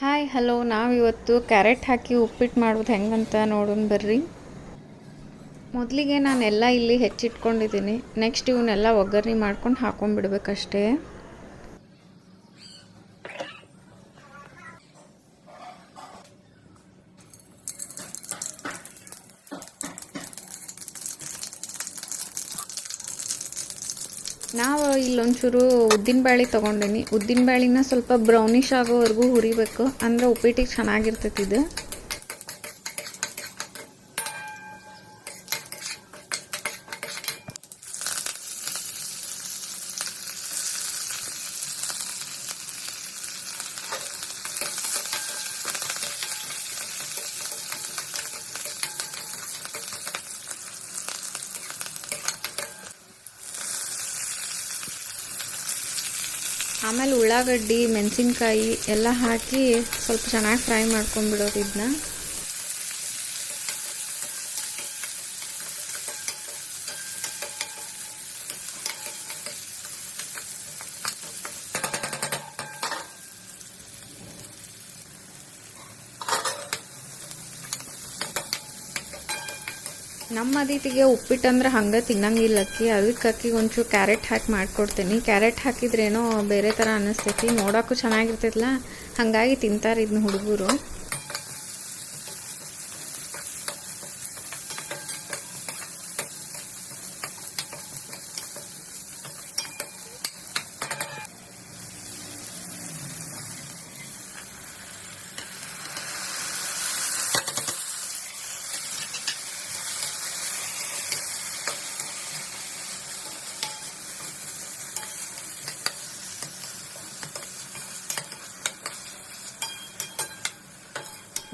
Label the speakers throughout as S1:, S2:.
S1: Hi hello, ನಾವಿವತ್ತು carrot ಹಾಕಿ ಉಪ್ಪಿಟ್ಟು ಮಾಡೋದು ಹೆಂಗಂತ ನೋಡೋಣ ಬರ್ರಿ. ಮೊದಲಿಗೆ ನಾನೆಲ್ಲ ಇಲ್ಲಿ ಹೆಚ್ಚಿಟ್ಕೊಂಡಿದ್ದೀನಿ. ನೆಕ್ಸ್ಟ್ ಇವನ್ನೆಲ್ಲ ಒಗ್ಗರಣೆ ಮಾಡ್ಕೊಂಡು ಹಾಕೊಂಡ್ಬಿಡ್ಬೇಕಷ್ಟೇ. ನಾವು ಇಲ್ಲೊಂಚೂರು ಉದ್ದಿನಬೇಳೆ ತೊಗೊಂಡೀನಿ. ಉದ್ದಿನಬೇಳೆನ ಸ್ವಲ್ಪ ಬ್ರೌನಿಷ್ ಆಗೋವರೆಗೂ ಹುರಿಬೇಕು, ಅಂದರೆ ಉಪ್ಪಿಟ್ಟಿಗೆ ಚೆನ್ನಾಗಿರ್ತೈತಿ ಇದು. ಆಮೇಲೆ ಉಳ್ಳಾಗಡ್ಡಿ, ಮೆಣಸಿನ್ಕಾಯಿ ಎಲ್ಲ ಹಾಕಿ ಸ್ವಲ್ಪ ಚೆನ್ನಾಗಿ ಫ್ರೈ ಮಾಡ್ಕೊಂಡ್ಬಿಡೋದು ಇದನ್ನ. ನಮ್ಮ ಅದಿತಿಗೆ ಉಪ್ಪಿಟ್ಟು ಅಂದ್ರೆ ಹಂಗೆ ತಿನ್ನಂಗಿಲ್ಲಕ್ಕಿ, ಅದಕ್ಕೆ ಅಕ್ಕಿಗೆ ಒಂಚೂರು ಕ್ಯಾರೆಟ್ ಹಾಕಿ ಮಾಡಿಕೊಡ್ತೀನಿ. ಕ್ಯಾರೆಟ್ ಹಾಕಿದ್ರೇನೋ ಬೇರೆ ಥರ ಅನ್ನಿಸ್ತೈತಿ, ನೋಡೋಕ್ಕೂ ಚೆನ್ನಾಗಿರ್ತೈತಲ್ಲ, ಹಾಗಾಗಿ ತಿಂತಾರೆ ಇದನ್ನ ಹುಡುಗರು.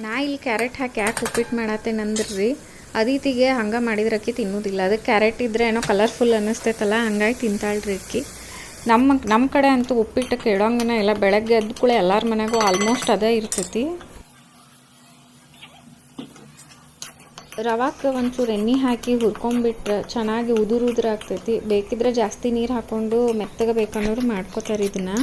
S1: ನಾ ಇಲ್ಲಿ ಕ್ಯಾರೆಟ್ ಹಾಕಿ ಯಾಕೆ ಉಪ್ಪಿಟ್ಟು ಮಾಡತ್ತೇನೆ ಅಂದ್ರಿ, ಅದಿತಿಗೆ ಹಂಗೆ ಮಾಡಿದ್ರೆ ಅಕ್ಕಿ ತಿನ್ನೋದಿಲ್ಲ. ಅದಕ್ಕೆ ಕ್ಯಾರೆಟ್ ಇದ್ದರೆ ಏನೋ ಕಲರ್ಫುಲ್ ಅನ್ನಿಸ್ತೈತಲ್ಲ, ಹಂಗಾಗಿ ತಿಂತಾಳ್ರಿ ಅಕ್ಕಿ. ನಮ್ಮ ಕಡೆ ಅಂತೂ ಉಪ್ಪಿಟ್ಟು ಕೆಡೋಂಗನ ಇಲ್ಲ, ಬೆಳಗ್ಗೆ ಎದ್ದು ಕೂಡ ಎಲ್ಲರ ಮನೆಗೂ ಆಲ್ಮೋಸ್ಟ್ ಅದೇ ಇರ್ತೈತಿ. ರವಾಕ್ಕೆ ಒಂಚೂರು ಎಣ್ಣೆ ಹಾಕಿ ಹುರ್ಕೊಂಡ್ಬಿಟ್ರೆ ಚೆನ್ನಾಗಿ ಉದುರು ಆಗ್ತೈತಿ. ಬೇಕಿದ್ರೆ ಜಾಸ್ತಿ ನೀರು ಹಾಕ್ಕೊಂಡು ಮೆತ್ತಗೆ ಬೇಕನ್ನೋರು ಮಾಡ್ಕೋತಾರೆ ಇದನ್ನು.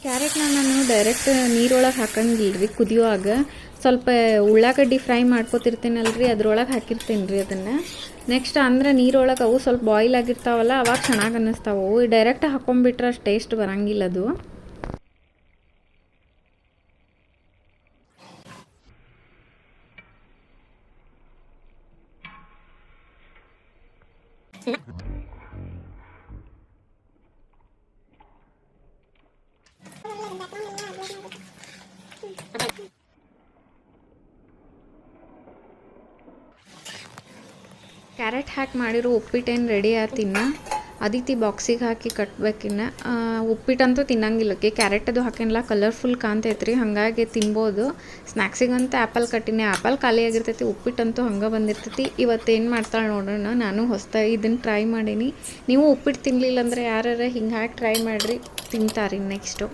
S1: ಕ್ಯಾರೆಟ್ನ ನಾನು ಡೈರೆಕ್ಟ್ ನೀರೊಳಗೆ ಹಾಕಂಗಿಲ್ಲ ರೀ, ಕುದಿಯುವಾಗ ಸ್ವಲ್ಪ ಉಳ್ಳಾಗಡ್ಡಿ ಫ್ರೈ ಮಾಡ್ಕೊತಿರ್ತೀನಲ್ರಿ, ಅದ್ರೊಳಗೆ ಹಾಕಿರ್ತೀನಿ ರೀ ಅದನ್ನು. ನೆಕ್ಸ್ಟ್ ಅಂದರೆ ನೀರೊಳಗೆ ಅವು ಸ್ವಲ್ಪ ಬಾಯ್ಲ್ ಆಗಿರ್ತಾವಲ್ಲ, ಅವಾಗ ಚೆನ್ನಾಗಿ ಅನ್ನಿಸ್ತಾವೆ. ಅವು ಡೈರೆಕ್ಟ್ ಹಾಕೊಂಡ್ಬಿಟ್ರೆ ಅಷ್ಟು ಟೇಸ್ಟ್ ಬರೋಂಗಿಲ್ಲ ಅದು. ಕ್ಯಾರೆಟ್ ಹಾಕಿ ಮಾಡಿರೋ ಉಪ್ಪಿಟ್ಟೇನು ರೆಡಿ ಆತಿನ್ನ. ಅದಿತಿ ಬಾಕ್ಸಿಗೆ ಹಾಕಿ ಕಟ್ಬೇಕಿನ್ನ. ಉಪ್ಪಿಟ್ಟಂತೂ ತಿನ್ನಂಗಿಲ್ಲಕ್ಕೆ, ಕ್ಯಾರೆಟ್ ಅದು ಹಾಕಿನಲ್ಲ ಕಲರ್ಫುಲ್ ಕಾಣ್ತೈತ್ರಿ, ಹಾಗಾಗಿ ತಿನ್ಬೋದು. ಸ್ನ್ಯಾಕ್ಸಿಗಂತ ಆ್ಯಪಲ್ ಕಟ್ಟಿನಿ, ಆ್ಯಪಲ್ ಖಾಲಿ ಆಗಿರ್ತೈತಿ, ಉಪ್ಪಿಟ್ಟಂತೂ ಹಂಗೆ ಬಂದಿರ್ತೈತಿ. ಇವತ್ತೇನು ಮಾಡ್ತಾಳೆ ನೋಡೋಣ. ನಾನು ಹೊಸದಾಗಿ ಇದನ್ನು ಟ್ರೈ ಮಾಡೀನಿ. ನೀವು ಉಪ್ಪಿಟ್ಟು ತಿನ್ನಲಿಲ್ಲ ಅಂದರೆ ಯಾರು ಹಿಂಗೆ ಹಾಕಿ ಟ್ರೈ ಮಾಡಿರಿ, ತಿಂತಾರೆ ನೆಕ್ಸ್ಟು.